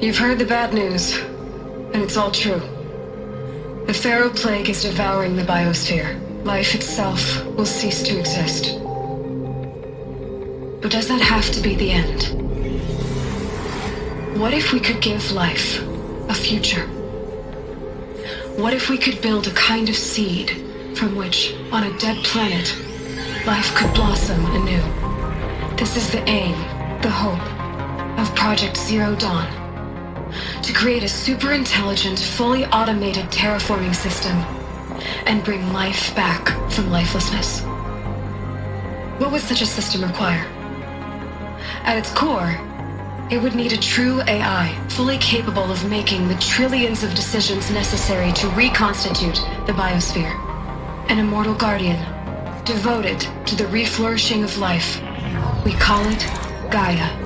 You've heard the bad news, and it's all true. The Pharaoh Plague is devouring the biosphere. Life itself will cease to exist. But does that have to be the end? What if we could give life a future? What if we could build a kind of seed from which, on a dead planet, life could blossom anew? This is the aim, the hope, of Project Zero Dawn. To create a super intelligent, fully automated terraforming system and bring life back from lifelessness. What would such a system require? At its core, it would need a true AI, fully capable of making the trillions of decisions necessary to reconstitute the biosphere. An immortal guardian, devoted to the reflourishing of life. We call it Gaia.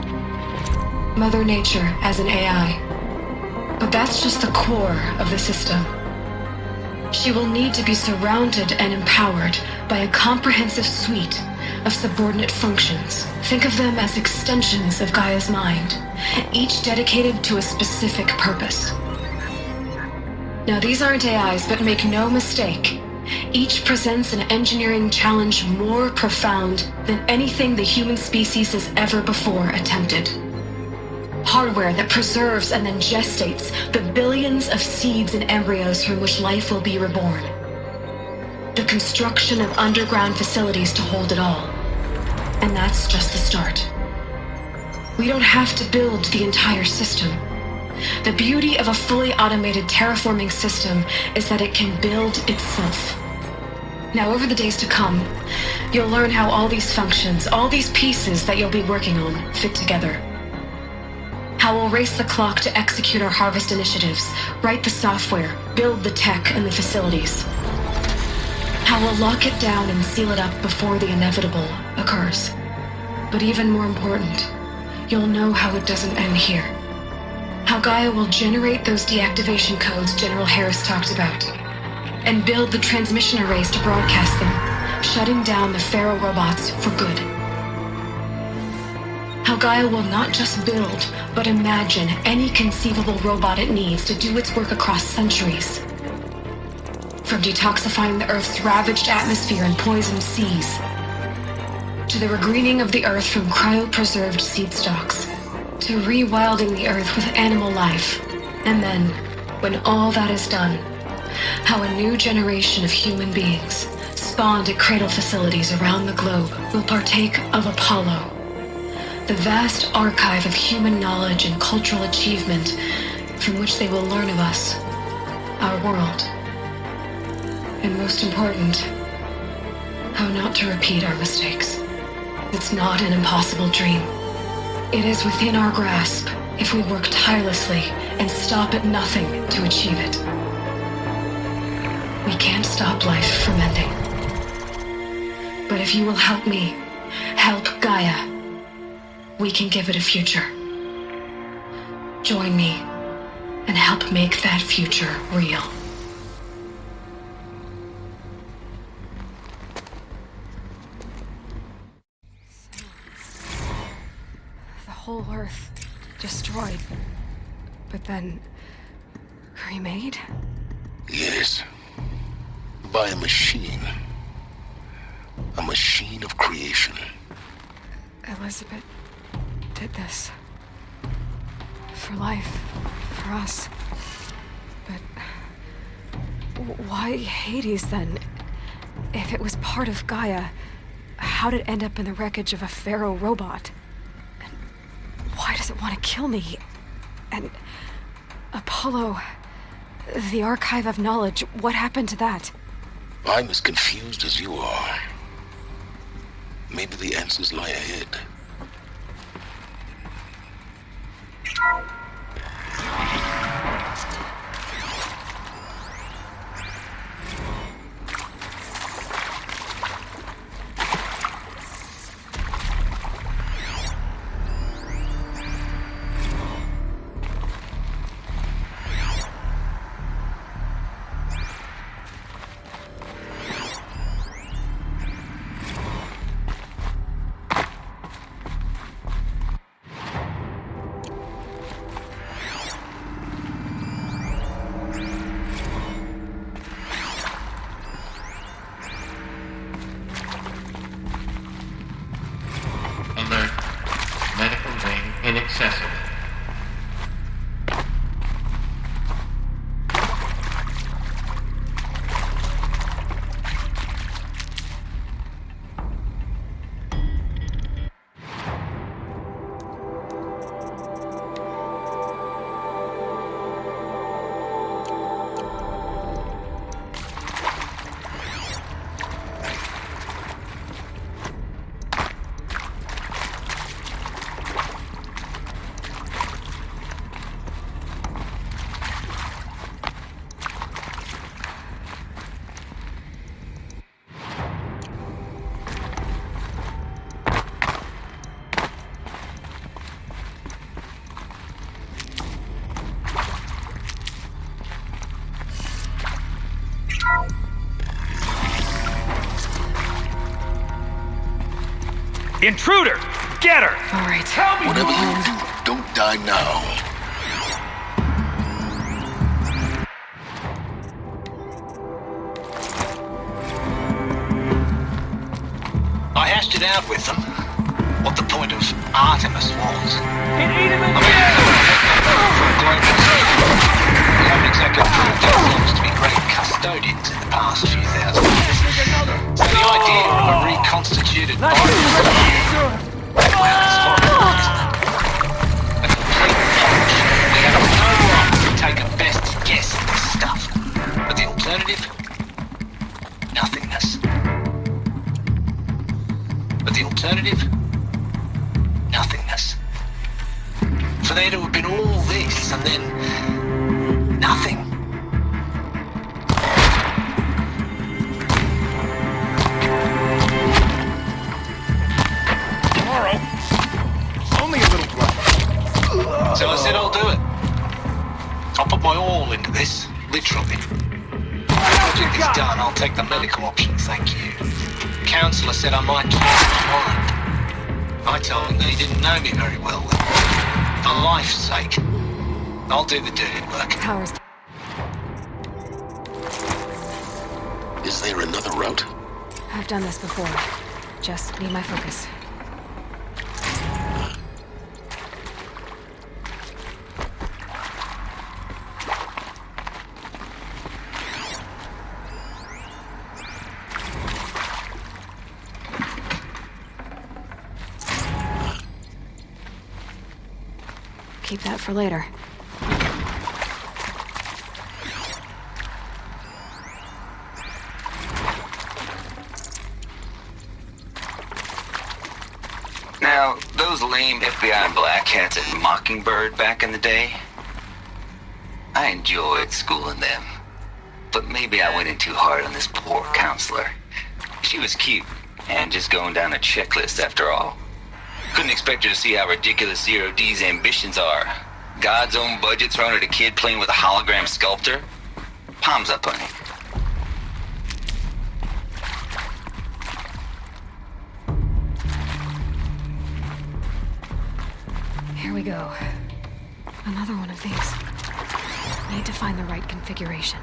Mother Nature as an AI. But that's just the core of the system. She will need to be surrounded and empowered by a comprehensive suite of subordinate functions. Think of them as extensions of Gaia's mind, each dedicated to a specific purpose. Now, these aren't AIs, but make no mistake, each presents an engineering challenge more profound than anything the human species has ever before attempted. Hardware that preserves and then gestates the billions of seeds and embryos from which life will be reborn. The construction of underground facilities to hold it all. And that's just the start. We don't have to build the entire system. The beauty of a fully automated terraforming system is that it can build itself. Now, over the days to come, you'll learn how all these functions, all these pieces that you'll be working on, fit together. How we'll race the clock to execute our harvest initiatives, write the software, build the tech and the facilities. How we'll lock it down and seal it up before the inevitable occurs. But even more important, you'll know how it doesn't end here. How Gaia will generate those deactivation codes General Harris talked about, and build the transmission arrays to broadcast them, shutting down the Pharaoh robots for good. How Gaia will not just build, but imagine any conceivable robot it needs to do its work across centuries. From detoxifying the Earth's ravaged atmosphere and poisoned seas, to the regreening of the Earth from cryopreserved seed stalks, to rewilding the Earth with animal life. And then, when all that is done, how a new generation of human beings, spawned at cradle facilities around the globe, will partake of Apollo, the vast archive of human knowledge and cultural achievement from which they will learn of us, our world, and most important, how not to repeat our mistakes. It's not an impossible dream. It is within our grasp if we work tirelessly and stop at nothing to achieve it. We can't stop life from ending. But if you will help me, help Gaia, we can give it a future. Join me and help make that future real. The whole Earth destroyed, but then remade? Yes. By a machine. A machine of creation. Elizabeth did this. For life. For us. But why Hades then? If it was part of Gaia, how did it end up in the wreckage of a Pharaoh robot? And why does it want to kill me? And Apollo, the archive of knowledge, what happened to that? I'm as confused as you are. Maybe the answers lie ahead. Intruder! Get her! All right. Tell me Whatever you plan. do, don't die now. I hashed it out with them. What the point of Artemis was. It ate him I mean, again! we haven't exactly proved ourselves to be great custodians in the past few thousand years. So the idea of a reconstituted Not body you, is sure. well, it's horrible, isn't it? A complete punch. We have no right to take a best guess at this stuff. But the alternative? Nothingness. But the alternative? Nothingness. For there to have been all this and then nothing. Tomorrow. Only a little blood. So I said I'll do it. I'll put my all into this, literally. When the project is done, I'll take the medical option, thank you. Counselor said I might change my mind. I told him that he didn't know me very well. For life's sake, I'll do the dirty work. Powers. Is there another route? I've done this before. Just need my focus. Keep that for later. Now, those lame FBI black hats at Mockingbird back in the day, I enjoyed schooling them. But maybe I went in too hard on this poor counselor. She was cute, and just going down a checklist after all. Couldn't expect her to see how ridiculous Zero D's ambitions are. God's own budget thrown at a kid playing with a hologram sculptor? Palms up, honey. Here we go. Another one of these. Need to find the right configuration.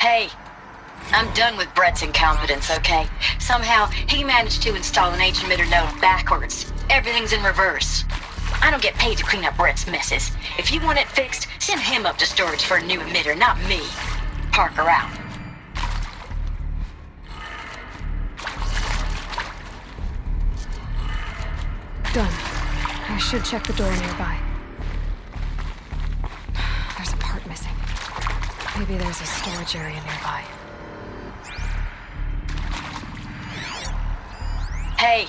Hey, I'm done with Brett's incompetence, okay? Somehow, he managed to install an H-emitter node backwards. Everything's in reverse. I don't get paid to clean up Brett's messes. If you want it fixed, send him up to storage for a new emitter, not me. Parker out. Done. I should check the door nearby. There's a part missing. Maybe there's a storage area nearby. Hey,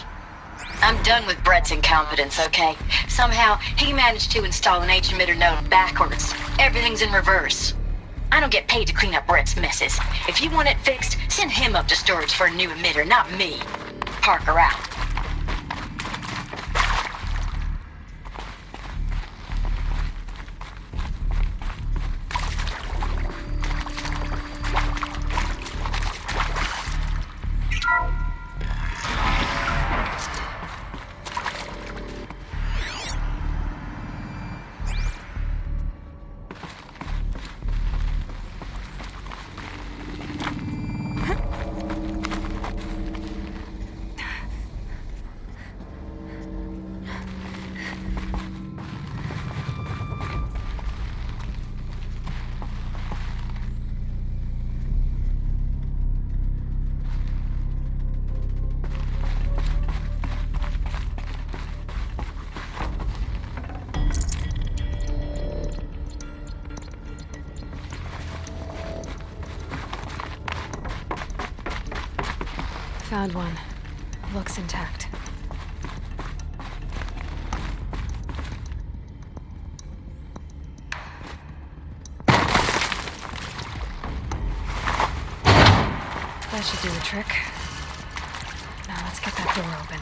I'm done with Brett's incompetence, okay? Somehow, he managed to install an H-emitter node backwards. Everything's in reverse. I don't get paid to clean up Brett's messes. If you want it fixed, send him up to storage for a new emitter, not me. Parker out. Found one. Looks intact. That should do the trick. Now let's get that door open.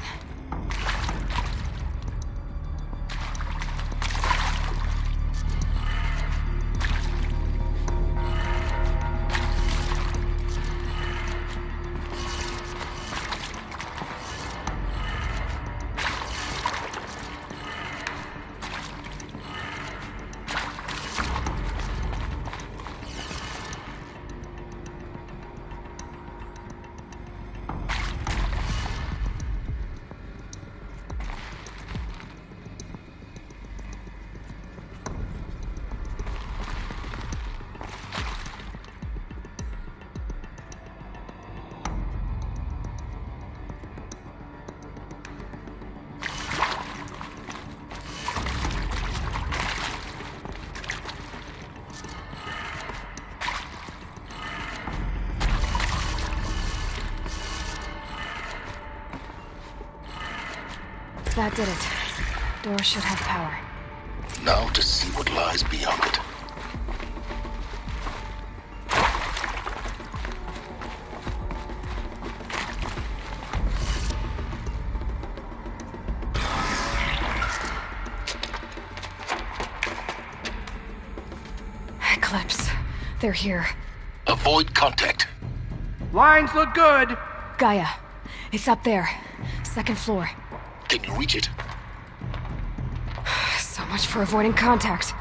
That did it. Door should have power. Now to see what lies beyond it. Eclipse. They're here. Avoid contact. Lines look good. Gaia. It's up there. Second floor. Can you reach it? So much for avoiding contact.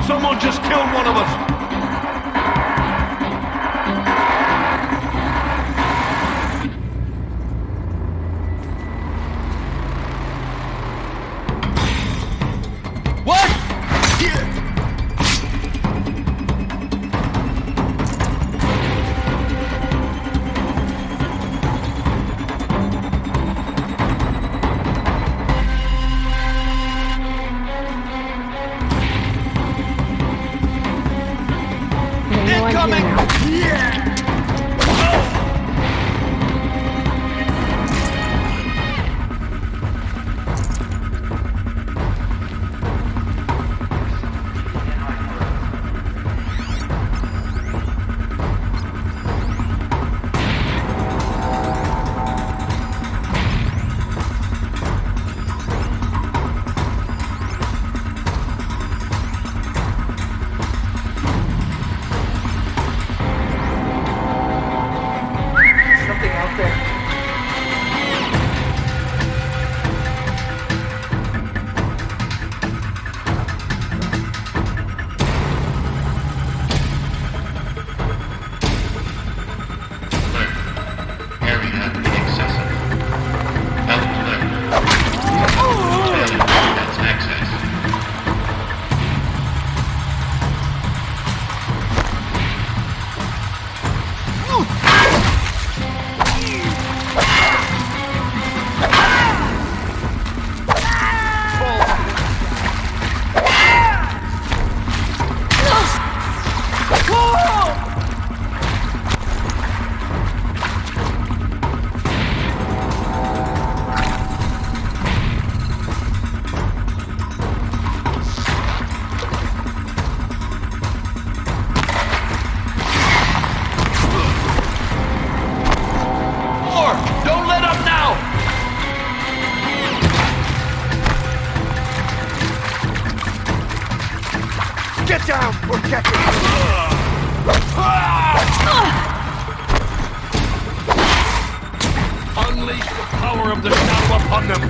Someone just killed one of us! What? Incoming! Get down! We're catching Unleash the power of the shadow upon them!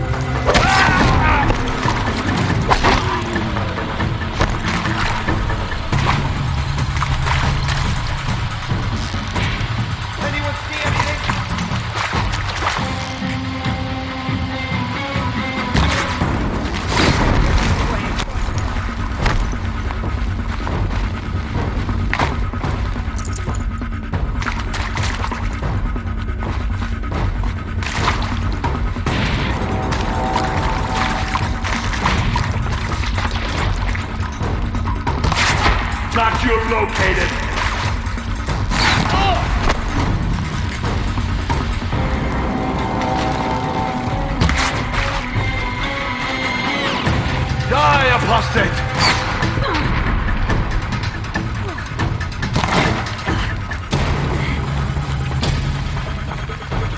past it!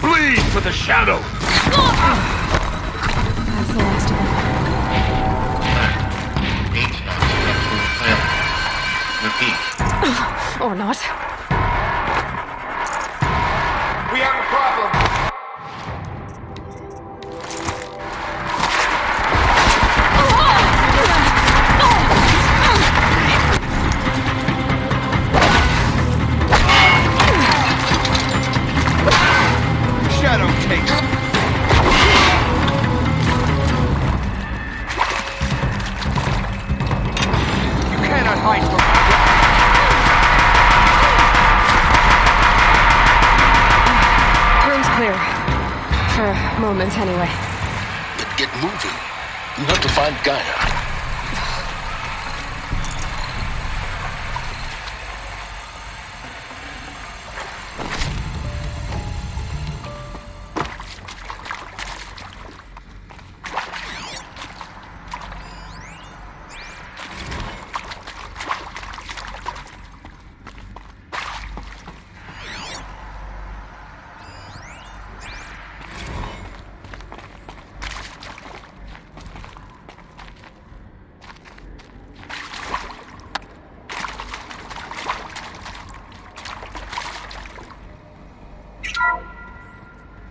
Flee for the shadow! That's the last of them. Repeat. Or not. We have a problem! Shadow take. You cannot hide from Room's clear. For a moment, anyway. But get moving. You have to find Gaia.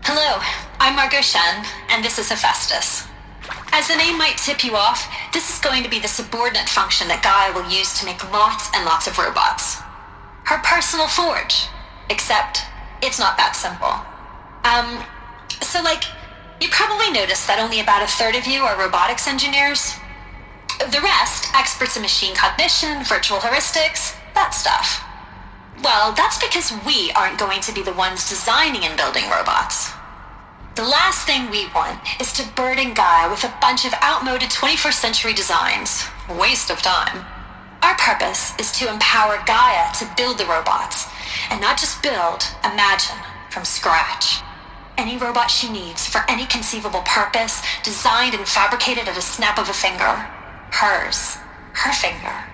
Hello, I'm Margot Shen, and this is Hephaestus. As the name might tip you off, this is going to be the subordinate function that Gaia will use to make lots and lots of robots. Her personal forge. Except, it's not that simple. You probably noticed that only about a third of you are robotics engineers. The rest, experts in machine cognition, virtual heuristics, that stuff. Well, that's because we aren't going to be the ones designing and building robots. The last thing we want is to burden Gaia with a bunch of outmoded 21st century designs. Waste of time. Our purpose is to empower Gaia to build the robots, and not just build, imagine, from scratch. Any robot she needs for any conceivable purpose, designed and fabricated at a snap of a finger. Hers. Her finger.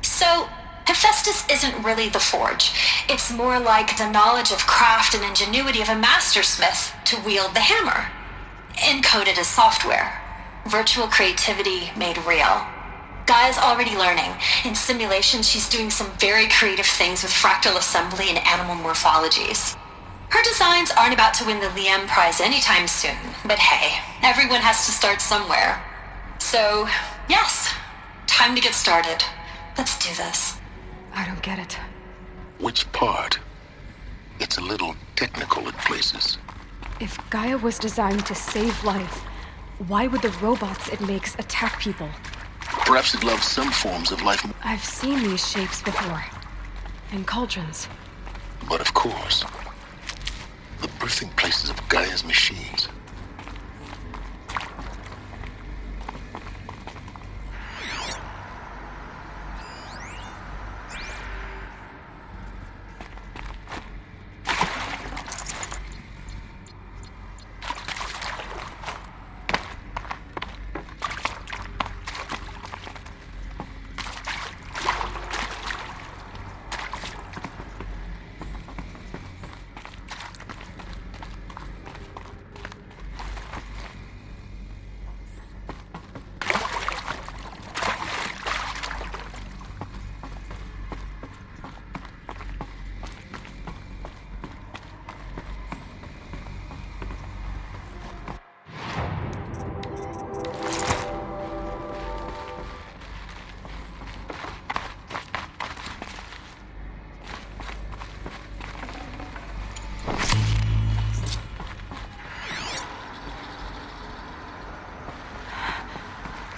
So, Hephaestus isn't really the forge. It's more like the knowledge of craft and ingenuity of a mastersmith to wield the hammer. Encoded as software. Virtual creativity made real. Gaia's already learning. In simulation, she's doing some very creative things with fractal assembly and animal morphologies. Her designs aren't about to win the Liam Prize anytime soon, but hey, everyone has to start somewhere. So, yes, time to get started. Let's do this. I don't get it. Which part? It's a little technical in places. If Gaia was designed to save life, why would the robots it makes attack people? Perhaps it loves some forms of life, I've seen these shapes before. In cauldrons. but of course, the birthing places of Gaia's machines.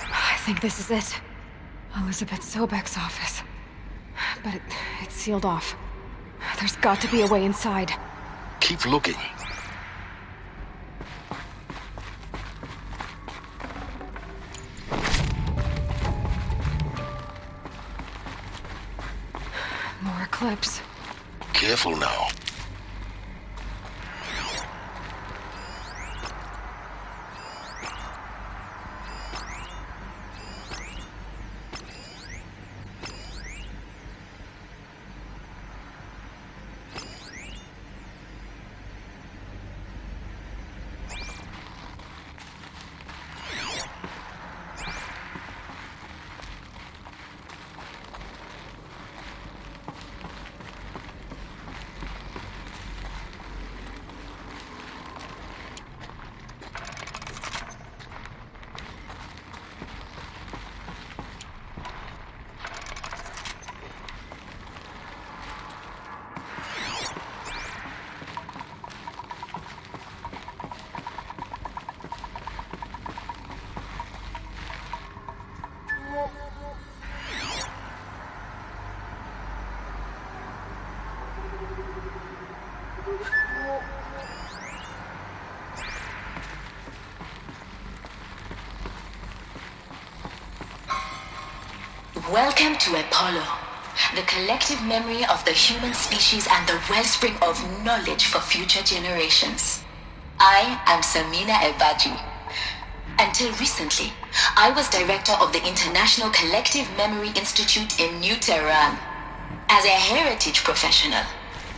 I think this is it. Elizabeth Sobek's office. But it's sealed off. There's got to be a way inside. Keep looking. More clips. Careful now. Welcome to Apollo, the collective memory of the human species and the wellspring of knowledge for future generations. I am Samina Ebaji. Until recently, I was director of the International Collective Memory Institute in New Tehran. As a heritage professional,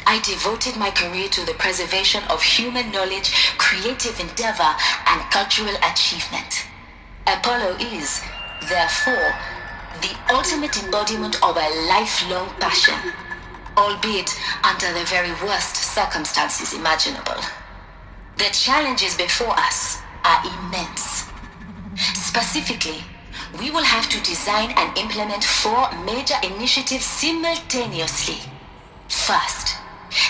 I devoted my career to the preservation of human knowledge, creative endeavor, and cultural achievement. Apollo is, therefore, the ultimate embodiment of a lifelong passion, albeit under the very worst circumstances imaginable. The challenges before us are immense. Specifically, we will have to design and implement 4 major initiatives simultaneously. First,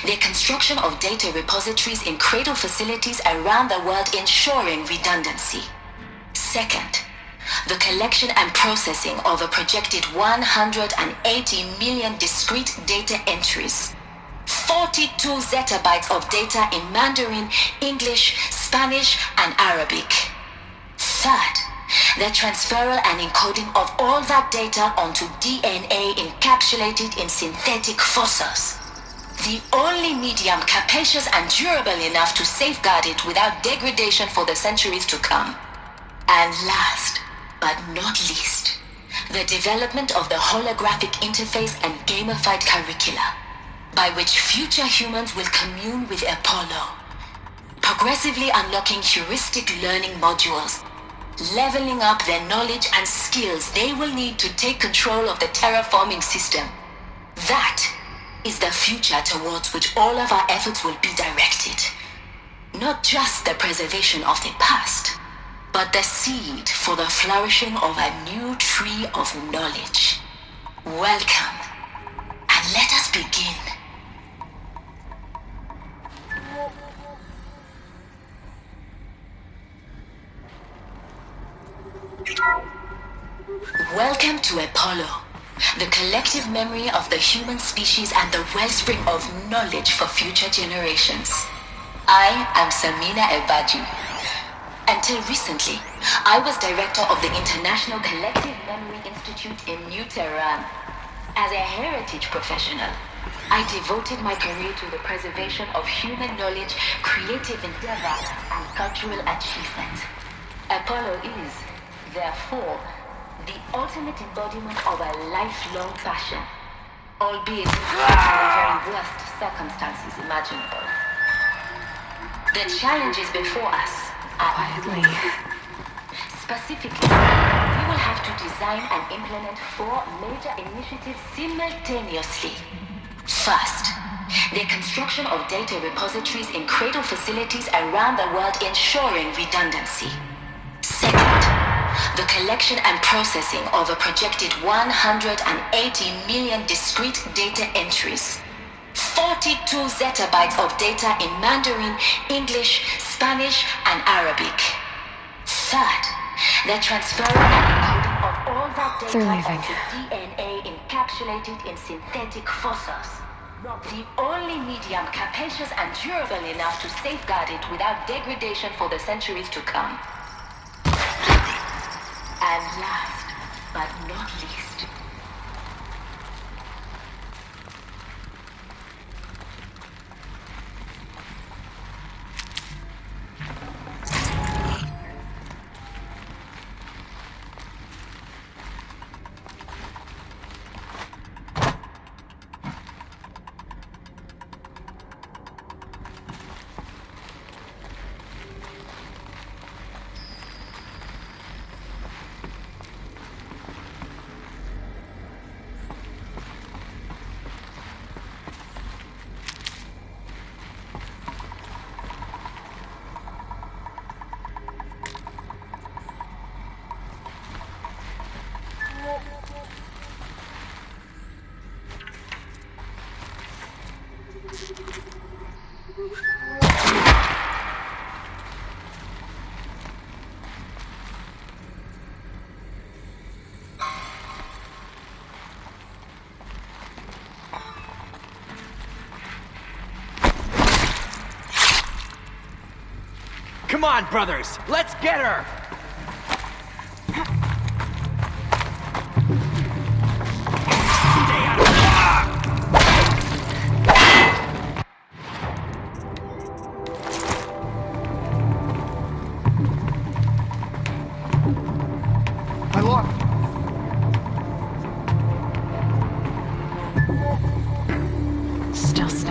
the construction of data repositories in cradle facilities around the world ensuring redundancy. Second, the collection and processing of a projected 180 million discrete data entries, 42 zettabytes of data in Mandarin, English, Spanish, and Arabic. Third, the transferal and encoding of all that data onto DNA encapsulated in synthetic fossils. The only medium capacious and durable enough to safeguard it without degradation for the centuries to come. And last, but not least, the development of the holographic interface and gamified curricula, by which future humans will commune with Apollo, progressively unlocking heuristic learning modules, leveling up their knowledge and skills they will need to take control of the terraforming system. That is the future towards which all of our efforts will be directed. Not just the preservation of the past, but the seed for the flourishing of a new tree of knowledge. Welcome, and let us begin. Welcome to Apollo, the collective memory of the human species and the wellspring of knowledge for future generations. I am Samina Ebaji. Until recently, I was director of the International Collective Memory Institute in New Tehran. As a heritage professional, I devoted my career to the preservation of human knowledge, creative endeavor, and cultural achievement. Apollo is, therefore, the ultimate embodiment of a lifelong passion, albeit under the very worst circumstances imaginable. The challenges before us are Quietly. Specifically, we will have to design and implement 4 major initiatives simultaneously. First, the construction of data repositories in cradle facilities around the world ensuring redundancy. Second, the collection and processing of a projected 180 million discrete data entries, 42 zettabytes of data in Mandarin, English, Spanish, and Arabic. Third, the transfer and encoding of all that data They're leaving. onto DNA encapsulated in synthetic fossils. The only medium capacious and durable enough to safeguard it without degradation for the centuries to come. And last, but not least, Come on, brothers! Let's get her!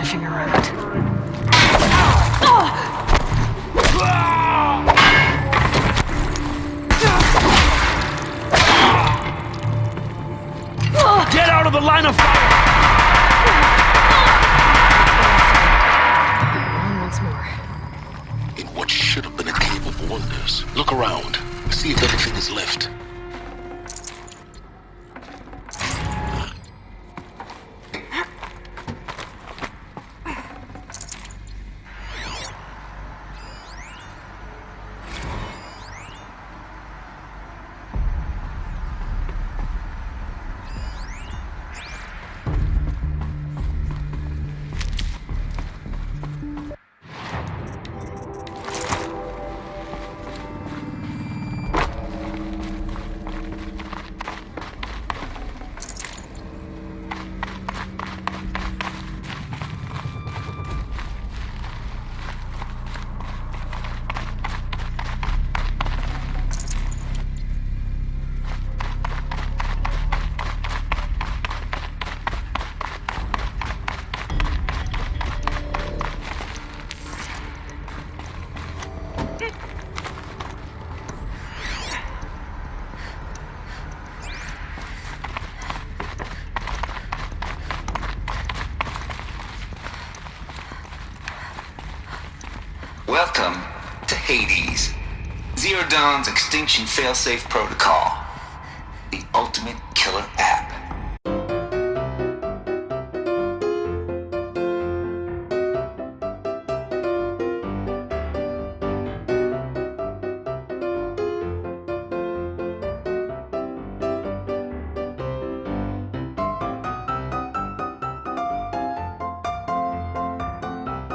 sniffing around. Get out of the line of fire! On once more. In what should have been a cave of wonders. Look around. See if anything is left. Welcome to HADES, Zero Dawn's Extinction Failsafe Protocol, the ultimate killer app.